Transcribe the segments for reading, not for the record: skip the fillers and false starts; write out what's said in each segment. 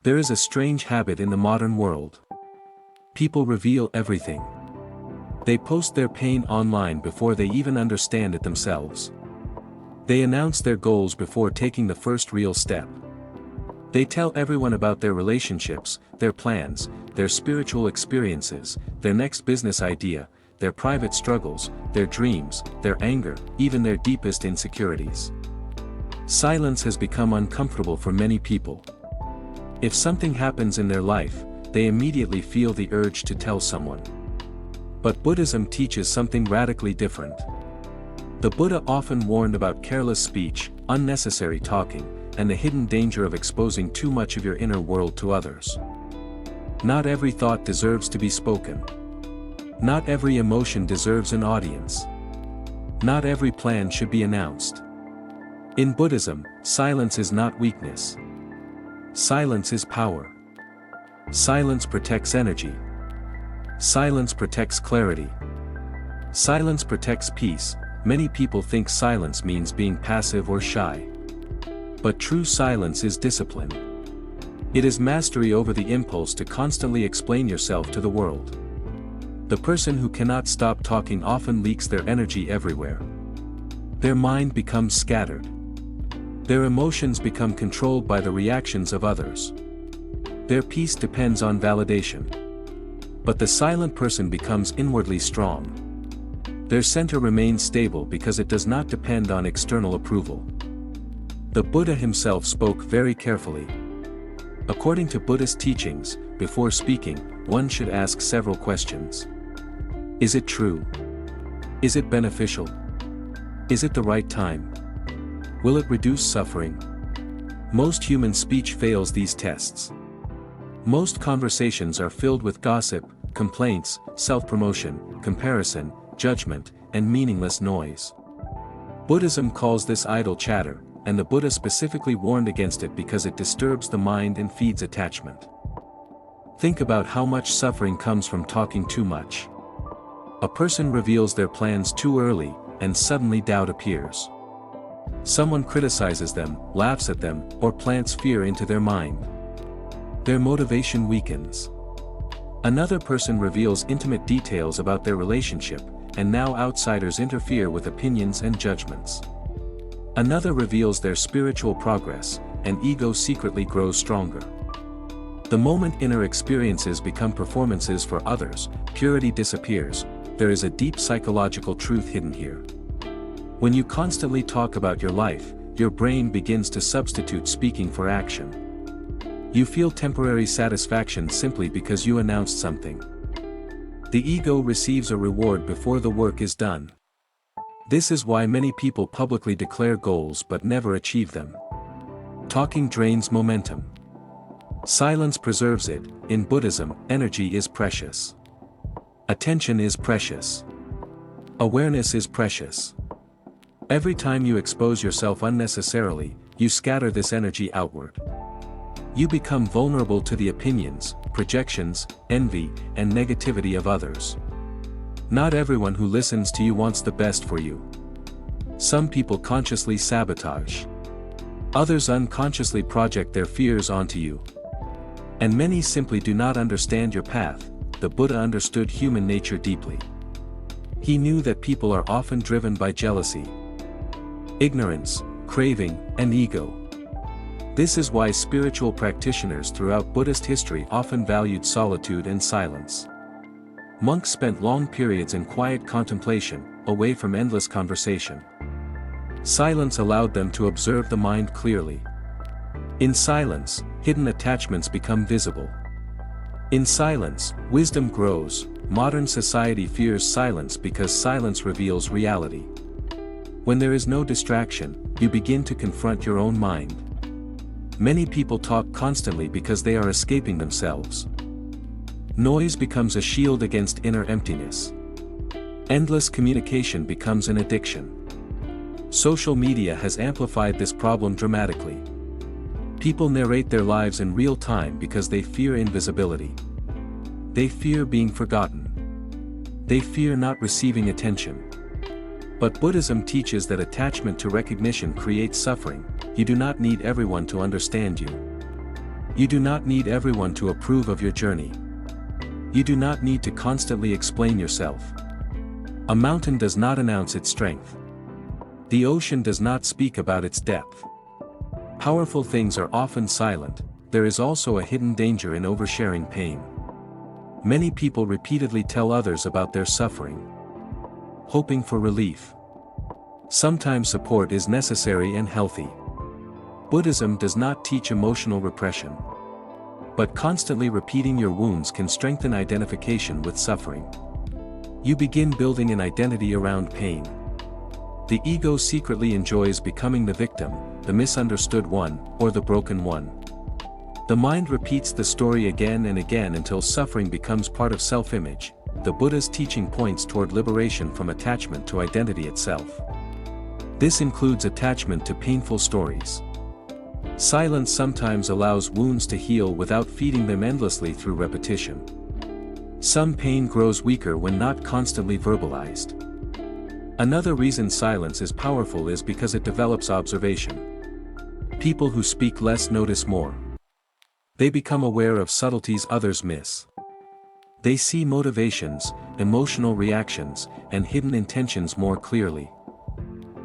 There is a strange habit in the modern world. People reveal everything. They post their pain online before they even understand it themselves. They announce their goals before taking the first real step. They tell everyone about their relationships, their plans, their spiritual experiences, their next business idea, their private struggles, their dreams, their anger, even their deepest insecurities. Silence has become uncomfortable for many people. If something happens in their life, they immediately feel the urge to tell someone. But Buddhism teaches something radically different. The Buddha often warned about careless speech, unnecessary talking, and the hidden danger of exposing too much of your inner world to others. Not every thought deserves to be spoken. Not every emotion deserves an audience. Not every plan should be announced. In Buddhism, silence is not weakness. Silence is power. Silence protects energy. Silence protects clarity. Silence protects peace. Many people think silence means being passive or shy. But true silence is discipline. It is mastery over the impulse to constantly explain yourself to the world. The person who cannot stop talking often leaks their energy everywhere. Their mind becomes scattered. Their emotions become controlled by the reactions of others. Their peace depends on validation. But the silent person becomes inwardly strong. Their center remains stable because it does not depend on external approval. The Buddha himself spoke very carefully. According to Buddhist teachings, before speaking, one should ask several questions. Is it true? Is it beneficial? Is it the right time? Will it reduce suffering? Most human speech fails these tests. Most conversations are filled with gossip, complaints, self-promotion, comparison, judgment, and meaningless noise. Buddhism calls this idle chatter, and the Buddha specifically warned against it because it disturbs the mind and feeds attachment. Think about how much suffering comes from talking too much. A person reveals their plans too early, and suddenly doubt appears. Someone criticizes them, laughs at them, or plants fear into their mind. Their motivation weakens. Another person reveals intimate details about their relationship, and now outsiders interfere with opinions and judgments. Another reveals their spiritual progress, and ego secretly grows stronger. The moment inner experiences become performances for others, purity disappears. There is a deep psychological truth hidden here. When you constantly talk about your life, your brain begins to substitute speaking for action. You feel temporary satisfaction simply because you announced something. The ego receives a reward before the work is done. This is why many people publicly declare goals but never achieve them. Talking drains momentum. Silence preserves it. In Buddhism, energy is precious. Attention is precious. Awareness is precious. Every time you expose yourself unnecessarily, you scatter this energy outward. You become vulnerable to the opinions, projections, envy, and negativity of others. Not everyone who listens to you wants the best for you. Some people consciously sabotage. Others unconsciously project their fears onto you. And many simply do not understand your path. The Buddha understood human nature deeply. He knew that people are often driven by jealousy, ignorance, craving, and ego. This is why spiritual practitioners throughout Buddhist history often valued solitude and silence. Monks spent long periods in quiet contemplation, away from endless conversation. Silence allowed them to observe the mind clearly. In silence, hidden attachments become visible. In silence, wisdom grows. Modern society fears silence because silence reveals reality. When there is no distraction, you begin to confront your own mind. Many people talk constantly because they are escaping themselves. Noise becomes a shield against inner emptiness. Endless communication becomes an addiction. Social media has amplified this problem dramatically. People narrate their lives in real time because they fear invisibility. They fear being forgotten. They fear not receiving attention. But Buddhism teaches that attachment to recognition creates suffering. You do not need everyone to understand you. You do not need everyone to approve of your journey. You do not need to constantly explain yourself. A mountain does not announce its strength. The ocean does not speak about its depth. Powerful things are often silent. There is also a hidden danger in oversharing pain. Many people repeatedly tell others about their suffering, hoping for relief. Sometimes support is necessary and healthy. Buddhism does not teach emotional repression. But constantly repeating your wounds can strengthen identification with suffering. You begin building an identity around pain. The ego secretly enjoys becoming the victim, the misunderstood one, or the broken one. The mind repeats the story again and again until suffering becomes part of self-image. The Buddha's teaching points toward liberation from attachment to identity itself. This includes attachment to painful stories. Silence sometimes allows wounds to heal without feeding them endlessly through repetition. Some pain grows weaker when not constantly verbalized. Another reason silence is powerful is because it develops observation. People who speak less notice more. They become aware of subtleties others miss. They see motivations, emotional reactions, and hidden intentions more clearly.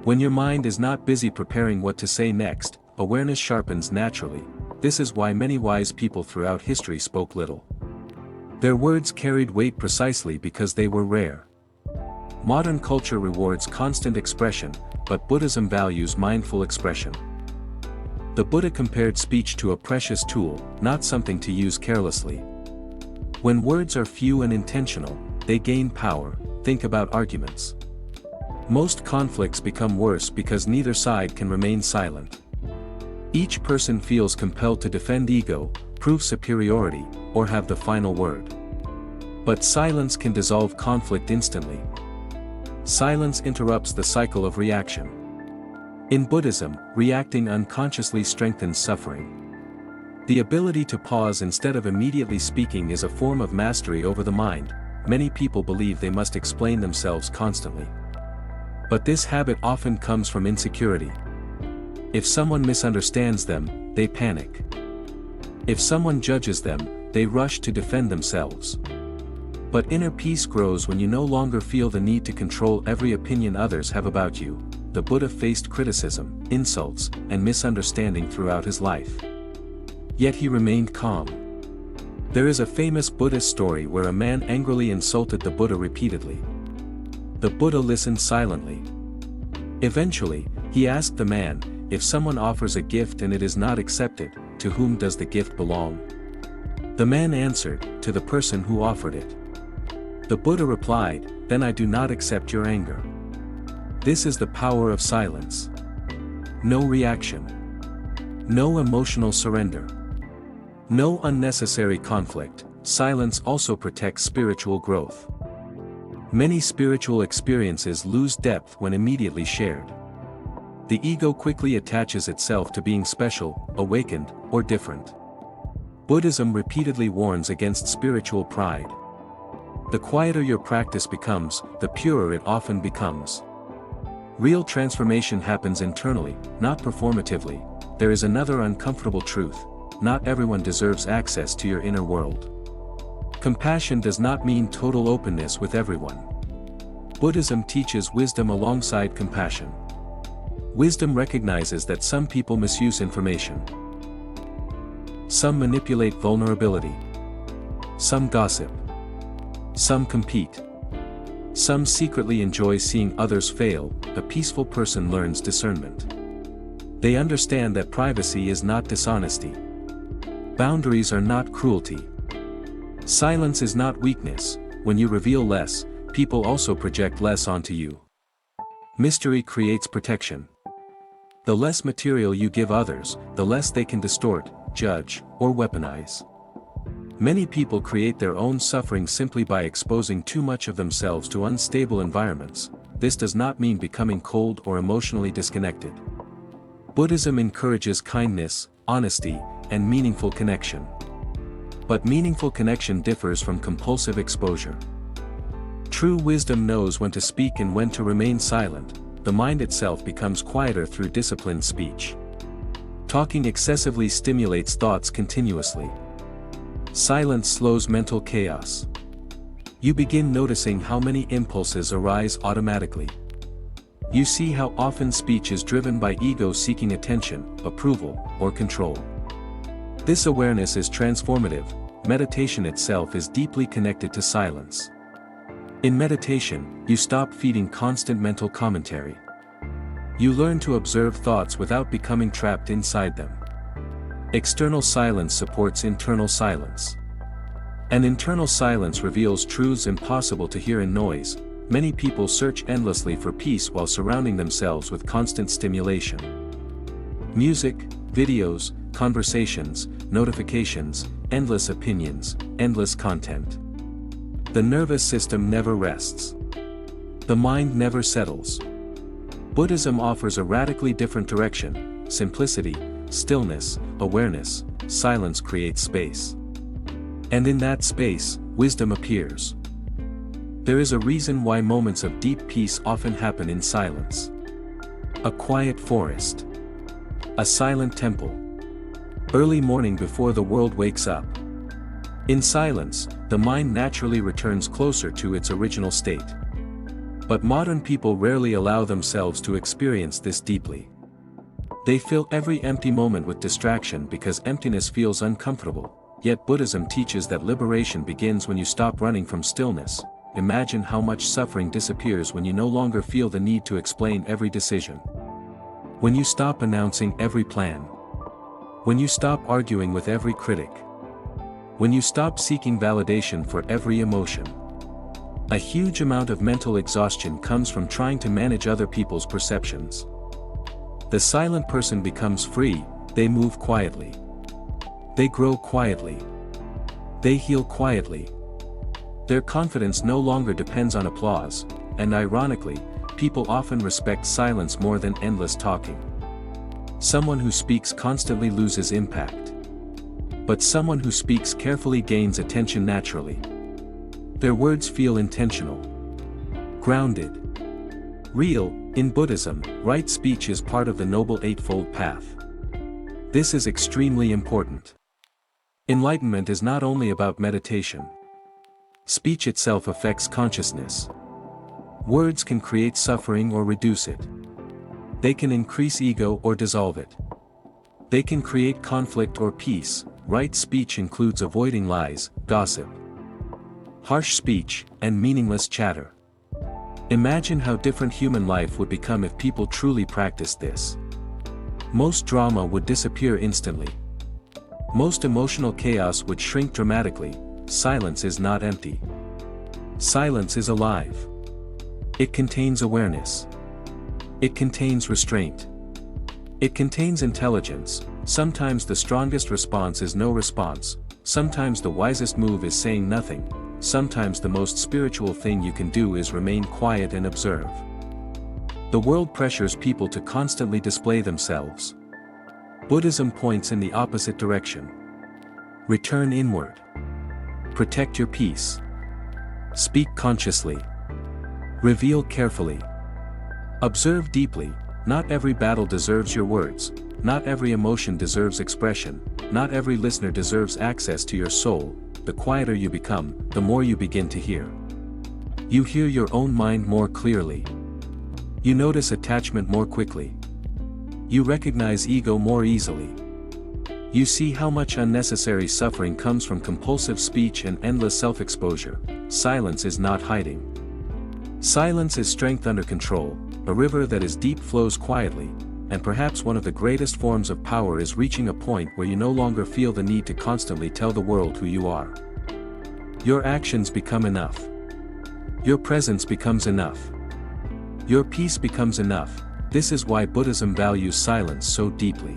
When your mind is not busy preparing what to say next, awareness sharpens naturally. This is why many wise people throughout history spoke little. Their words carried weight precisely because they were rare. Modern culture rewards constant expression, but Buddhism values mindful expression. The Buddha compared speech to a precious tool, not something to use carelessly. When words are few and intentional, they gain power. Think about arguments. Most conflicts become worse because neither side can remain silent. Each person feels compelled to defend ego, prove superiority, or have the final word. But silence can dissolve conflict instantly. Silence interrupts the cycle of reaction. In Buddhism, reacting unconsciously strengthens suffering. The ability to pause instead of immediately speaking is a form of mastery over the mind. Many people believe they must explain themselves constantly. But this habit often comes from insecurity. If someone misunderstands them, they panic. If someone judges them, they rush to defend themselves. But inner peace grows when you no longer feel the need to control every opinion others have about you. The Buddha faced criticism, insults, and misunderstanding throughout his life. Yet he remained calm. There is a famous Buddhist story where a man angrily insulted the Buddha repeatedly. The Buddha listened silently. Eventually, he asked the man, if someone offers a gift and it is not accepted, to whom does the gift belong? The man answered, to the person who offered it. The Buddha replied, then I do not accept your anger. This is the power of silence. No reaction. No emotional surrender. No unnecessary conflict. Silence also protects spiritual growth. Many spiritual experiences lose depth when immediately shared. The ego quickly attaches itself to being special, awakened, or different. Buddhism repeatedly warns against spiritual pride. The quieter your practice becomes, the purer it often becomes. Real transformation happens internally, not performatively. There is another uncomfortable truth: not everyone deserves access to your inner world. Compassion does not mean total openness with everyone. Buddhism teaches wisdom alongside compassion. Wisdom recognizes that some people misuse information. Some manipulate vulnerability. Some gossip. Some compete. Some secretly enjoy seeing others fail. A peaceful person learns discernment. They understand that privacy is not dishonesty. Boundaries are not cruelty. Silence is not weakness. When you reveal less, people also project less onto you. Mystery creates protection. The less material you give others, the less they can distort, judge, or weaponize. Many people create their own suffering simply by exposing too much of themselves to unstable environments. This does not mean becoming cold or emotionally disconnected. Buddhism encourages kindness, honesty, and meaningful connection. But meaningful connection differs from compulsive exposure. True wisdom knows when to speak and when to remain silent. The mind itself becomes quieter through disciplined speech. Talking excessively stimulates thoughts continuously. Silence slows mental chaos. You begin noticing how many impulses arise automatically. You see how often speech is driven by ego seeking attention, approval, or control. This awareness is transformative. Meditation itself is deeply connected to silence. In meditation, you stop feeding constant mental commentary. You learn to observe thoughts without becoming trapped inside them. External silence supports internal silence. And internal silence reveals truths impossible to hear in noise. Many people search endlessly for peace while surrounding themselves with constant stimulation. Music, videos, conversations, notifications, endless opinions, endless content. The nervous system never rests. The mind never settles. Buddhism offers a radically different direction: simplicity, stillness, awareness. Silence creates space. And in that space, wisdom appears. There is a reason why moments of deep peace often happen in silence. A quiet forest. A silent temple. Early morning before the world wakes up. In silence, the mind naturally returns closer to its original state. But modern people rarely allow themselves to experience this deeply. They fill every empty moment with distraction because emptiness feels uncomfortable. Yet Buddhism teaches that liberation begins when you stop running from stillness. Imagine how much suffering disappears when you no longer feel the need to explain every decision. When you stop announcing every plan. When you stop arguing with every critic. When you stop seeking validation for every emotion. A huge amount of mental exhaustion comes from trying to manage other people's perceptions. The silent person becomes free. They move quietly. They grow quietly. They heal quietly. Their confidence no longer depends on applause, and ironically, people often respect silence more than endless talking. Someone who speaks constantly loses impact. But someone who speaks carefully gains attention naturally. Their words feel intentional. Grounded. Real. In Buddhism, right speech is part of the Noble Eightfold Path. This is extremely important. Enlightenment is not only about meditation. Speech itself affects consciousness. Words can create suffering or reduce it. They can increase ego or dissolve it. They can create conflict or peace. Right speech includes avoiding lies, gossip, harsh speech, and meaningless chatter. Imagine how different human life would become if people truly practiced this. Most drama would disappear instantly. Most emotional chaos would shrink dramatically. Silence is not empty. Silence is alive. It contains awareness. It contains restraint. It contains intelligence. Sometimes the strongest response is no response. Sometimes the wisest move is saying nothing. Sometimes the most spiritual thing you can do is remain quiet and observe. The world pressures people to constantly display themselves. Buddhism points in the opposite direction. Return inward. Protect your peace. Speak consciously. Reveal carefully. Observe deeply. Not every battle deserves your words. Not every emotion deserves expression. Not every listener deserves access to your soul. The quieter you become, the more you begin to hear. You hear your own mind more clearly. You notice attachment more quickly. You recognize ego more easily. You see how much unnecessary suffering comes from compulsive speech and endless self-exposure. Silence is not hiding. Silence is strength under control. A river that is deep flows quietly, and perhaps one of the greatest forms of power is reaching a point where you no longer feel the need to constantly tell the world who you are. Your actions become enough. Your presence becomes enough. Your peace becomes enough. This is why Buddhism values silence so deeply.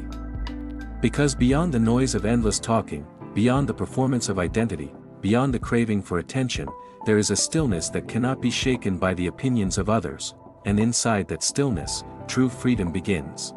Because beyond the noise of endless talking, beyond the performance of identity, beyond the craving for attention, there is a stillness that cannot be shaken by the opinions of others, and inside that stillness, true freedom begins.